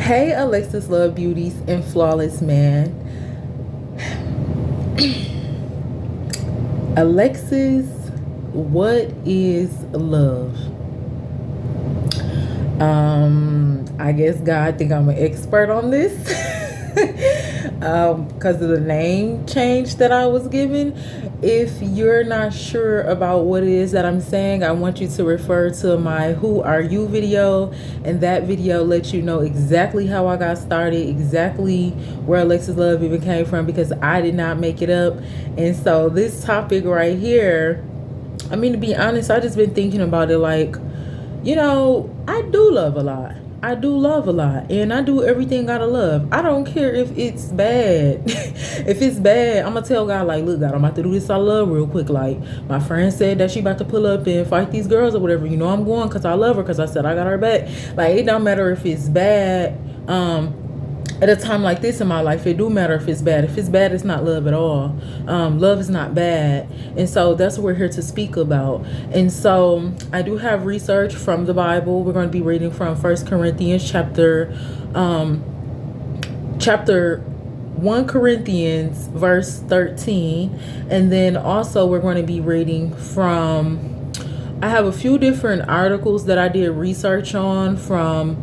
Hey, Alexus Love Beauties and Flawless Man. Alexis, what is love? I guess God think I'm an expert on this because of the name change that I was given. If you're not sure about what it is that I'm saying, I want you to refer to my Who Are You video, and that video lets you know exactly how I got started, exactly where Alexus Love even came from, because I did not make it up. And so this topic right here, I mean, to be honest, I just been thinking about it like, you know, I do love a lot. I do love a lot, and I do everything out of love. I don't care if it's bad. If it's bad, I'm gonna tell God, like, look, God, I'm about to do this out of love real quick. Like, my friend said that she about to pull up and fight these girls or whatever. You know, I'm going because I love her, because I said I got her back. Like, it don't matter if it's bad. At a time like this in my life, it do matter if it's bad. If it's bad, it's not love at all. Love is not bad. And so that's what we're here to speak about. And so I do have research from the Bible. We're going to be reading from 1 Corinthians chapter 1 Corinthians verse 13. And then also we're going to be reading from, I have a few different articles that I did research on from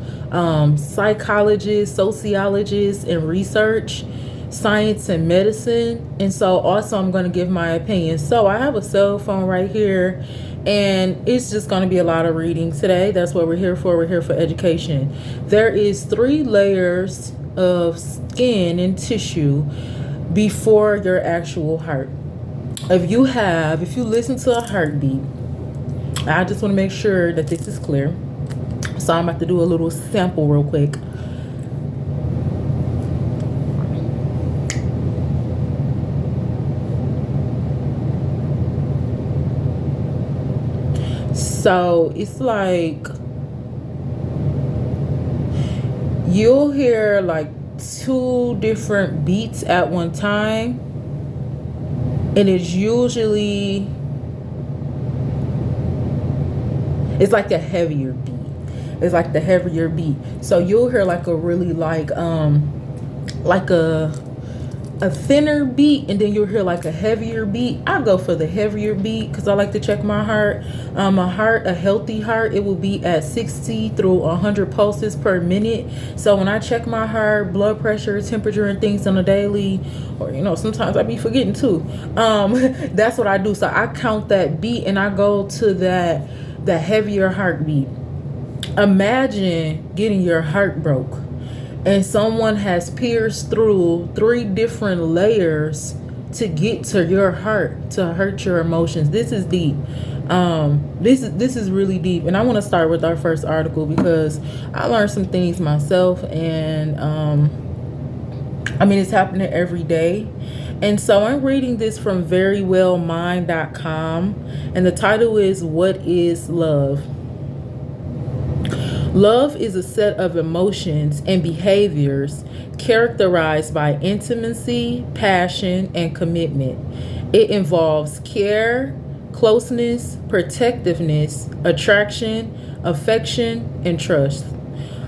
psychologists, sociologists, and research, science and medicine. And so also I'm going to give my opinion. So I have a cell phone right here, and it's just going to be a lot of reading today. That's what we're here for. We're here for education. There is 3 layers of skin and tissue before your actual heart. If you listen to a heartbeat, I just want to make sure that this is clear. So I'm about to do a little sample real quick. So it's like you'll hear like 2 different beats at one time, and it's like a heavier beat. It's like the heavier beat. So you'll hear like a really like a thinner beat, and then you'll hear like a heavier beat. I go for the heavier beat because I like to check my heart. A healthy heart, it will be at 60 through 100 pulses per minute. So when I check my heart, blood pressure, temperature, and things on a daily, or sometimes I be forgetting too. That's what I do. So I count that beat and I go to the heavier heartbeat. Imagine getting your heart broke and someone has pierced through 3 different layers to get to your heart, to hurt your emotions. This is deep. This is really deep. And I want to start with our first article because I learned some things myself, and I mean, it's happening every day. And so I'm reading this from verywellmind.com, and the title is What is Love? Love is a set of emotions and behaviors characterized by intimacy, passion, and commitment. It involves care, closeness, protectiveness, attraction, affection, and trust.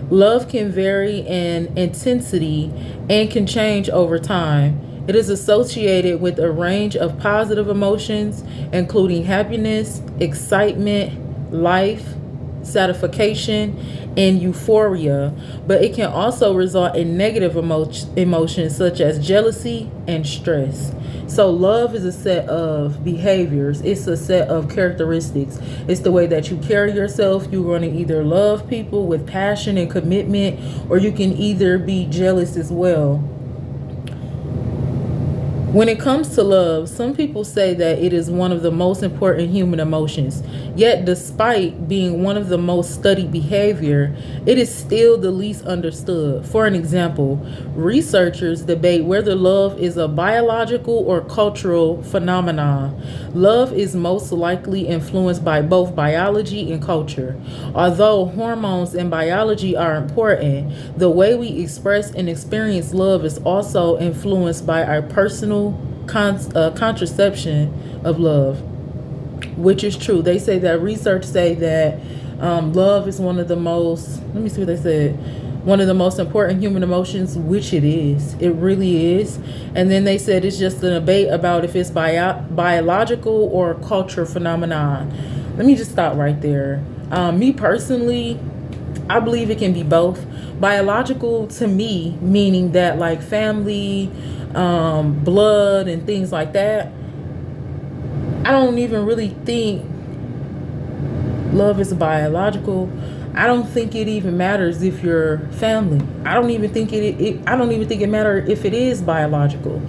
Love can vary in intensity and can change over time. It is associated with a range of positive emotions, including happiness, excitement, life, satisfaction, and euphoria, but it can also result in negative emotions such as jealousy and stress. So love is a set of behaviors. It's a set of characteristics. It's the way that you carry yourself. You're going to either love people with passion and commitment, or you can either be jealous as well. When it comes to love, some people say that it is one of the most important human emotions. Yet, despite being one of the most studied behavior, it is still the least understood. For an example, researchers debate whether love is a biological or cultural phenomenon. Love is most likely influenced by both biology and culture. Although hormones and biology are important, the way we express and experience love is also influenced by our personal contraception of love, which is true. They say that research say that love is one of the most, let me see what they said, one of the most important human emotions, which it is. It really is. And then they said it's just a debate about if it's biological or culture phenomenon. Let me just stop right there. Me personally, I believe it can be both. Biological to me, meaning that like family, blood and things like that. I don't even really think love is biological. I don't think it even matters if you're family. I don't even think it matters if it is biological.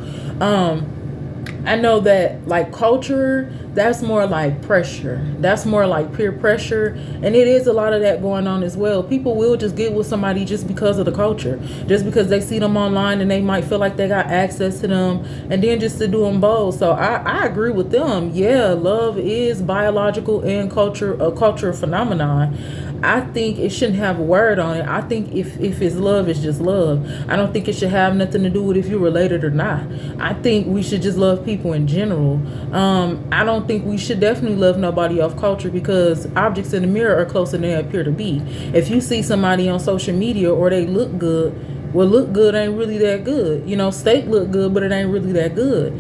I know that like culture, that's more like pressure. That's more like peer pressure. And it is a lot of that going on as well. People will just get with somebody just because of the culture. Just because they see them online and they might feel like they got access to them. And then just to do them both. So I agree with them. Yeah, love is biological and a cultural phenomenon. I think it shouldn't have a word on it. I think if it's love, it's just love. I don't think it should have nothing to do with if you're related or not. I think we should just love people in general. I don't think we should definitely love nobody off culture, because objects in the mirror are closer than they appear to be. If you see somebody on social media or they look good, well, look good ain't really that good. You know, steak look good, but it ain't really that good.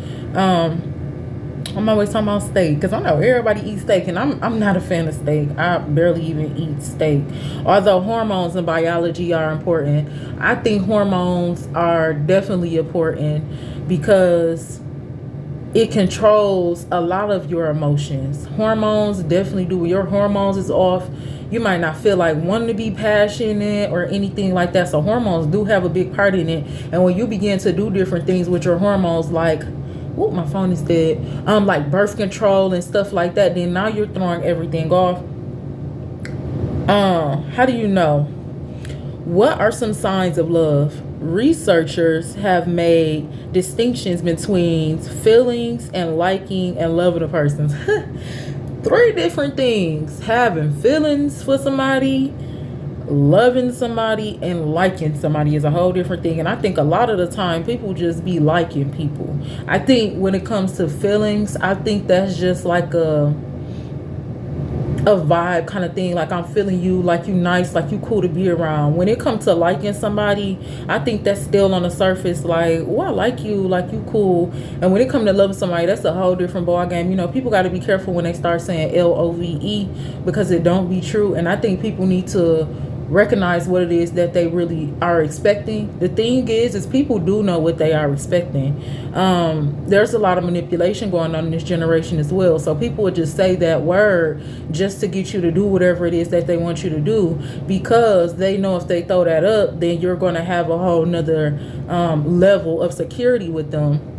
I'm always talking about steak because I know everybody eats steak, and I'm not a fan of steak. I barely even eat steak. Although hormones and biology are important, I think hormones are definitely important because it controls a lot of your emotions. Hormones definitely do. When your hormones is off, you might not feel like wanting to be passionate or anything like that. So hormones do have a big part in it. And when you begin to do different things with your hormones, like, oh, my phone is dead. Like birth control and stuff like that, then now you're throwing everything off. How do you know? What are some signs of love? Researchers have made distinctions between feelings and liking and loving a person. 3 different things: having feelings for somebody, loving somebody, and liking somebody is a whole different thing. And I think a lot of the time people just be liking people. I think when it comes to feelings, I think that's just like a vibe kind of thing. Like, I'm feeling you, like you nice, like you cool to be around. When it comes to liking somebody, I think that's still on the surface, like, oh, I like you cool. And when it comes to loving somebody, that's a whole different ball game. You know, people got to be careful when they start saying LOVE, because it don't be true. And I think people need to recognize what it is that they really are expecting. The thing is people do know what they are expecting. There's a lot of manipulation going on in this generation as well. So people would just say that word just to get you to do whatever it is that they want you to do, because they know if they throw that up, then you're going to have a whole nother level of security with them.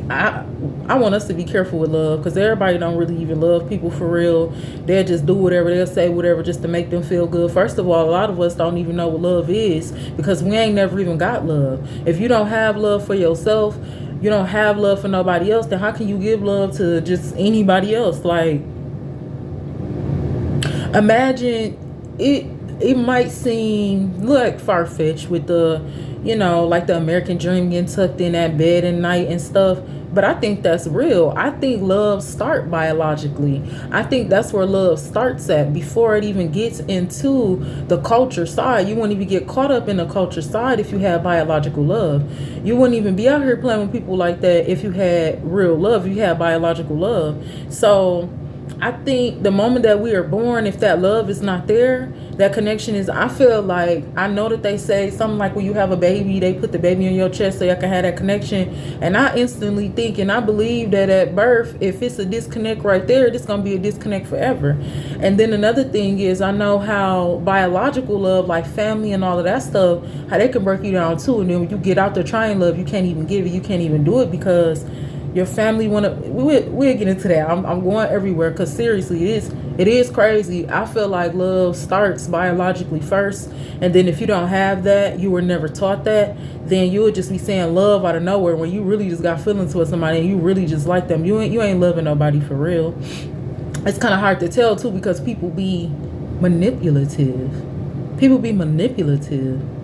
I want us to be careful with love, because everybody don't really even love people for real. They'll just do whatever, they'll say whatever just to make them feel good. First of all, a lot of us don't even know what love is, because we ain't never even got love. If you don't have love for yourself, you don't have love for nobody else, then how can you give love to just anybody else? Like, imagine it might seem like far-fetched with the, you know, like the American dream, getting tucked in that bed at night and stuff. But I think that's real. I think love starts biologically. I think that's where love starts at, before it even gets into the culture side. You wouldn't even get caught up in the culture side if you had biological love. You wouldn't even be out here playing with people like that if you had real love, if you had biological love. So I think the moment that we are born, if that love is not there, that connection is, I feel like, I know that they say something like when you have a baby, they put the baby on your chest so you can have that connection. And I instantly think, and I believe that at birth, if it's a disconnect right there, it's going to be a disconnect forever. And then another thing is, I know how biological love, like family and all of that stuff, how they can break you down too. And then when you get out there trying love, you can't even give it, you can't even do it, because your family we'll get into that. I'm going everywhere, because seriously, it is crazy. I feel like love starts biologically first, and then if you don't have that, you were never taught that, then you would just be saying love out of nowhere when you really just got feelings towards somebody and you really just like them. You ain't loving nobody for real. It's kind of hard to tell too, because people be manipulative.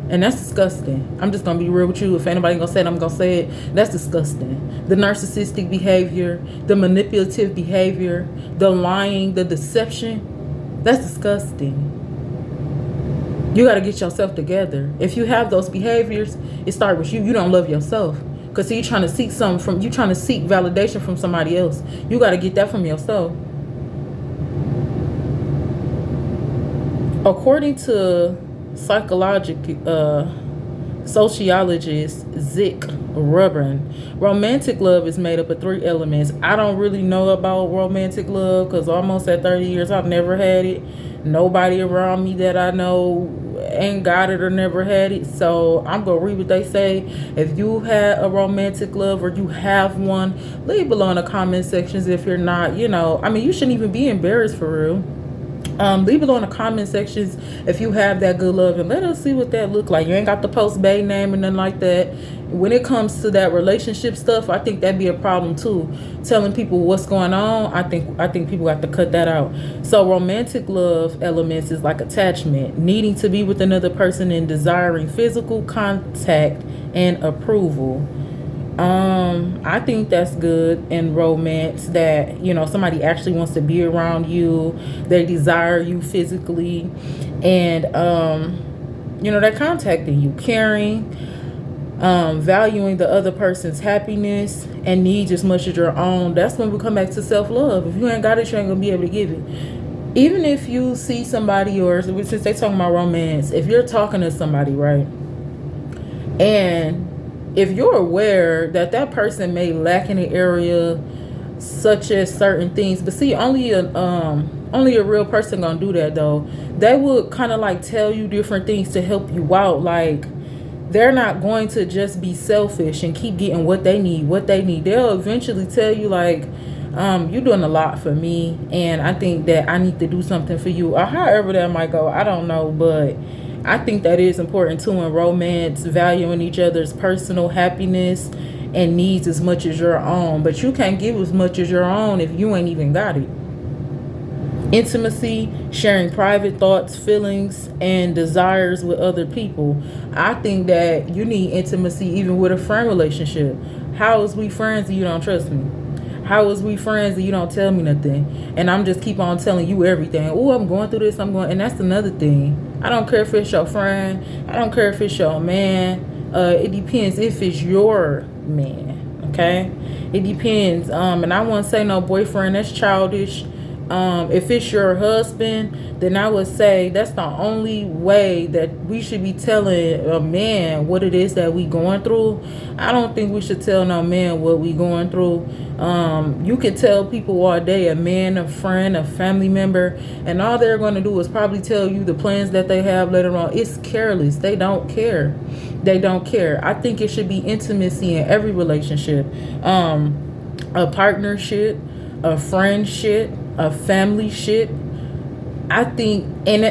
And that's disgusting. I'm just going to be real with you. If anybody going to say it, I'm going to say it. That's disgusting. The narcissistic behavior, the manipulative behavior, the lying, the deception, that's disgusting. You got to get yourself together. If you have those behaviors, it starts with you. You don't love yourself. Because you're trying to seek something from, you trying to seek validation from somebody else. You got to get that from yourself. According to sociologist Zick Rubin, romantic love is made up of 3 elements. I don't really know about romantic love because almost at 30 years I've never had it. Nobody around me that I know ain't got it or never had it. So I'm gonna read what they say. If you had a romantic love or you have one, leave below in the comment sections. If you're not, you shouldn't even be embarrassed for real. Leave it on the comment sections if you have that good love, and let us see what that look like. You ain't got to post bae name and nothing like that. When it comes to that relationship stuff, I think that'd be a problem too. Telling people what's going on, I think people have to cut that out. So romantic love elements is like attachment, needing to be with another person and desiring physical contact and approval. I think that's good in romance, that somebody actually wants to be around you, they desire you physically, and they're contacting you, caring, valuing the other person's happiness and needs as much as your own. That's when we come back to self-love. If you ain't got it, you ain't gonna be able to give it. Even if you see somebody, or since they talking about romance, if you're talking to somebody, right, and if you're aware that that person may lack in an area such as certain things, but see, only a real person gonna do that though. They would kind of like tell you different things to help you out. Like, they're not going to just be selfish and keep getting what they need. They'll eventually tell you like, you're doing a lot for me, and I think that I need to do something for you, or however that might go. I don't know, but I think that is important too in romance, valuing each other's personal happiness and needs as much as your own. But you can't give as much as your own if you ain't even got it. Intimacy, sharing private thoughts, feelings, and desires with other people. I think that you need intimacy even with a friend relationship. How is we friends and you don't trust me? How is we friends and you don't tell me nothing? And I'm just keep on telling you everything. Oh, I'm going through this, and that's another thing. I don't care if it's your friend. I don't care if it's your man. It depends if it's your man, okay? It depends. And I won't say no boyfriend, that's childish. If it's your husband, then I would say that's the only way that we should be telling a man what it is that we going through. I don't think we should tell no man what we going through. You can tell people all day, a man, a friend, a family member, and all they're going to do is probably tell you the plans that they have later on. It's careless. They don't care. I think it should be intimacy in every relationship. A partnership, a friendship, a family ship. I think in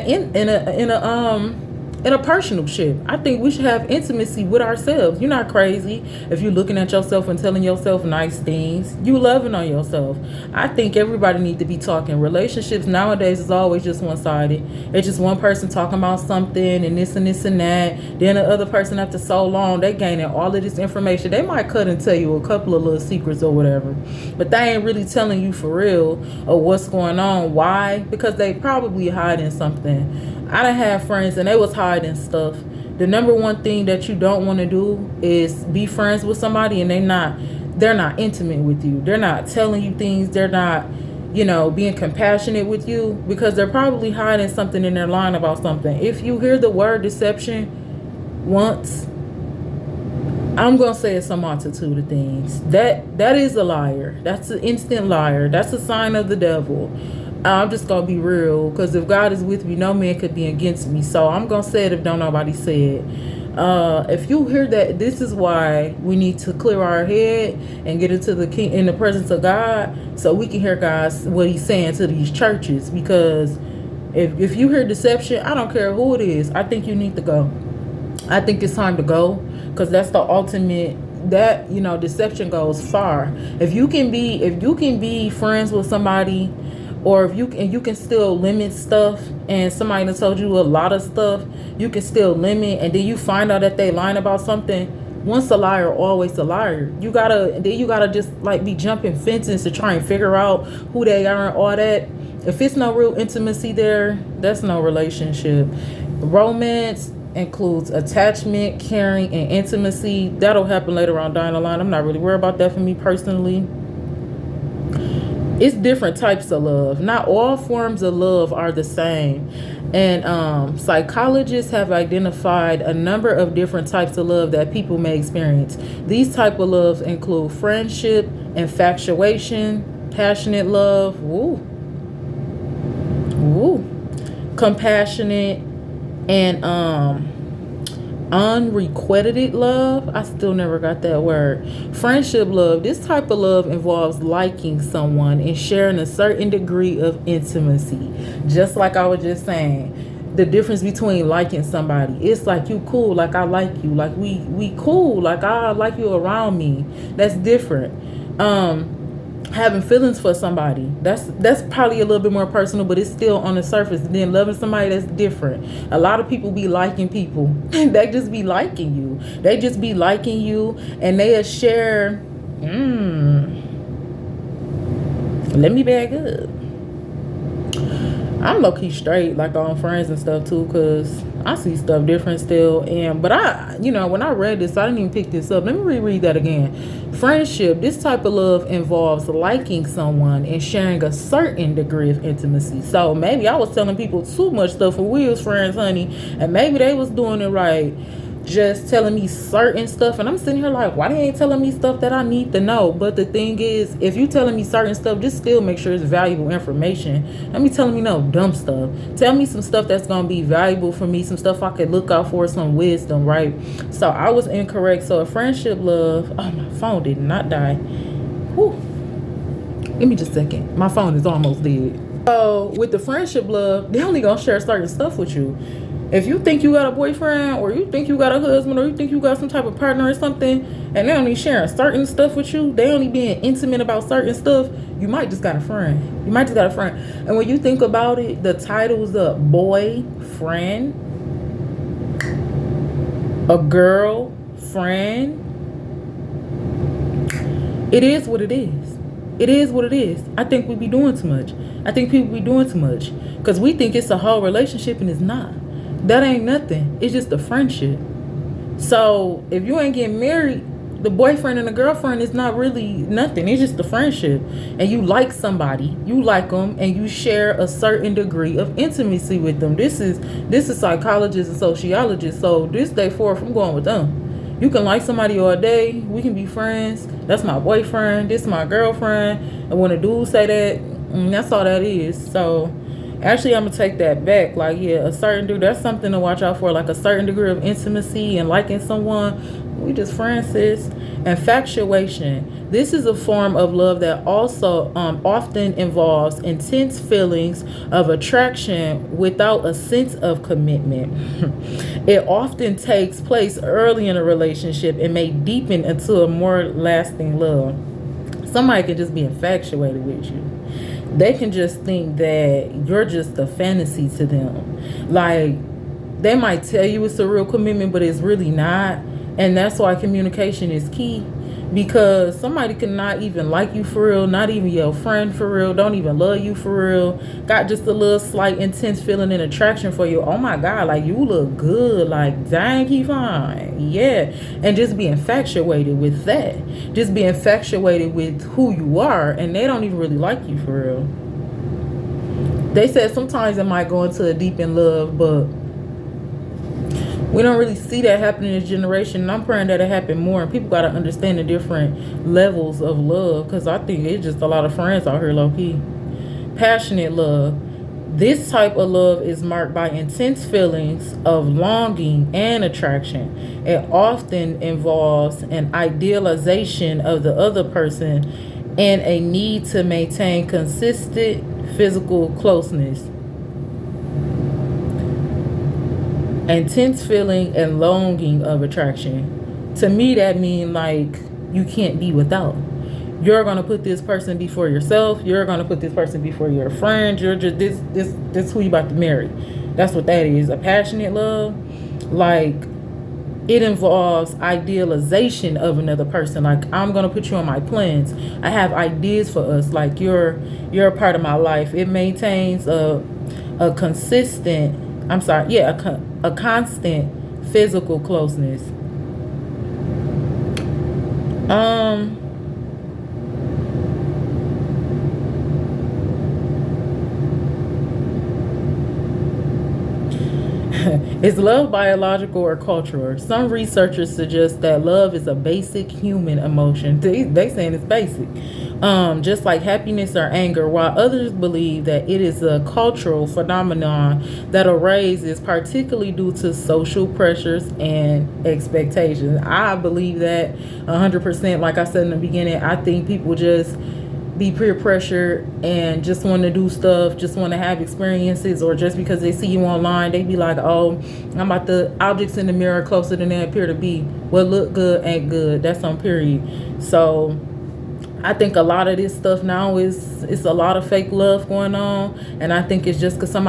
a personal ship, I think we should have intimacy with ourselves. You're not crazy if you're looking at yourself and telling yourself nice things. You loving on yourself. I think everybody need to be talking. Relationships nowadays is always just one-sided. It's just one person talking about something and this and this and that. Then the other person, after so long, they gaining all of this information. They might cut and tell you a couple of little secrets or whatever, but they ain't really telling you for real or what's going on. Why? Because they probably hiding something. I done had friends and they was hiding stuff. The number one thing that you don't want to do is be friends with somebody and they're not intimate with you. They're not telling you things. They're not, being compassionate with you, because they're probably hiding something and they're lying about something. If you hear the word deception once, I'm going to say it's a multitude of things. That is a liar. That's an instant liar. That's a sign of the devil. I'm just going to be real, because if God is with me, no man could be against me. So I'm going to say it if don't nobody say it. If you hear that, this is why we need to clear our head and get into in the presence of God, so we can hear what he's saying to these churches. Because if you hear deception, I don't care who it is, I think you need to go. I think it's time to go, because that's the ultimate. That deception goes far. If you can be friends with somebody, or if you can still limit stuff, and somebody that told you a lot of stuff, you can still limit, and then you find out that they lying about something. Once a liar, always a liar. You gotta just like be jumping fences to try and figure out who they are and all that. If it's no real intimacy there, that's no relationship. Romance includes attachment, caring, and intimacy. That'll happen later on down the line. I'm not really worried about that for me personally. It's different types of love. Not all forms of love are the same. And psychologists have identified a number of different types of love that people may experience. These type of loves include friendship, infatuation, passionate love, compassionate, and unrequited love. I still never got that word. Friendship love. This type of love involves liking someone and sharing a certain degree of intimacy. Just like I was just saying, the difference between liking somebody, it's like you cool, like I like you, like we cool, like I like you around me. That's different. Having feelings for somebody, that's probably a little bit more personal, but it's still on the surface. Then loving somebody, that's different. A lot of people be liking people they just be liking you, and they'll share let me back up. I'm low-key straight, like on friends and stuff too, because I see stuff different still. But when I read this, I didn't even pick this up. Let me reread that again. Friendship. This type of love involves liking someone and sharing a certain degree of intimacy. So maybe I was telling people too much stuff for we was friends, honey, and maybe they was doing it right, just telling me certain stuff, and I'm sitting here like, why they ain't telling me stuff that I need to know? But the thing is, if you telling me certain stuff, just still make sure it's valuable information. Let me telling me no dumb stuff. Tell me some stuff that's gonna be valuable for me, some stuff I could look out for, some wisdom, right? So I was incorrect. So a friendship love, oh, my phone did not die. Whew. Give me just a second. My phone is almost dead. So with the friendship love, they only gonna share certain stuff with you. If you think you got a boyfriend, or you think you got a husband, or you think you got some type of partner or something, and they only sharing certain stuff with you, they only being intimate about certain stuff, you might just got a friend. And when you think about it, the titles of boy, friend, a girl, friend, it is what it is. It is what it is. I think we be doing too much. I think people be doing too much because we think it's a whole relationship, and it's not. That ain't nothing. It's just a friendship. So if you ain't getting married, the boyfriend and the girlfriend is not really nothing. It's just a friendship. And you like somebody, you like them, and you share a certain degree of intimacy with them. This is psychologists and sociologists. So this day forth, I'm going with them. You can like somebody all day. We can be friends. That's my boyfriend. This is my girlfriend. And when a dude say that, that's all that is. So actually, I'm gonna take that back. Like, yeah, a certain dude, that's something to watch out for, like a certain degree of intimacy and liking someone. We just friends, sis. Infatuation. This is a form of love that also often involves intense feelings of attraction without a sense of commitment. It often takes place early in a relationship and may deepen into a more lasting love. Somebody can just be infatuated with you. They can just think that you're just a fantasy to them. Like, they might tell you it's a real commitment, but it's really not. And that's why communication is key. Because somebody could not even like you for real, not even your friend for real, don't even love you for real, got just a little slight intense feeling and attraction for you. Oh my God, like, you look good, like, dang, he fine. Yeah. And just be infatuated with that. Just be infatuated with who you are, and they don't even really like you for real. They said sometimes it might go into a deep in love, but we don't really see that happening in this generation. And I'm praying that it happen more. And people got to understand the different levels of love, because I think it's just a lot of friends out here low-key. Passionate love. This type of love is marked by intense feelings of longing and attraction. It often involves an idealization of the other person and a need to maintain consistent physical closeness. Intense feeling and longing of attraction. To me, that means like you can't be without. You're gonna put this person before yourself. You're gonna put this person before your friend. You're just this who you about to marry. That's what that is. A passionate love, like, it involves idealization of another person. Like, I'm gonna put you on my plans. I have ideas for us. Like, you're a part of my life. It maintains a consistent I'm sorry, yeah, a constant physical closeness. Um, Is love biological or cultural? Some researchers suggest that love is a basic human emotion. They saying it's basic, just like happiness or anger, while others believe that it is a cultural phenomenon that arises particularly due to social pressures and expectations. I believe that 100%. Like I said in the beginning, I think people just be peer pressure and just want to do stuff, just want to have experiences, or just because they see you online, they be like, oh, I'm about the objects in the mirror closer than they appear to be. What look good ain't good. That's on period. So I think a lot of this stuff now is it's a lot of fake love going on, and I think it's just because somebody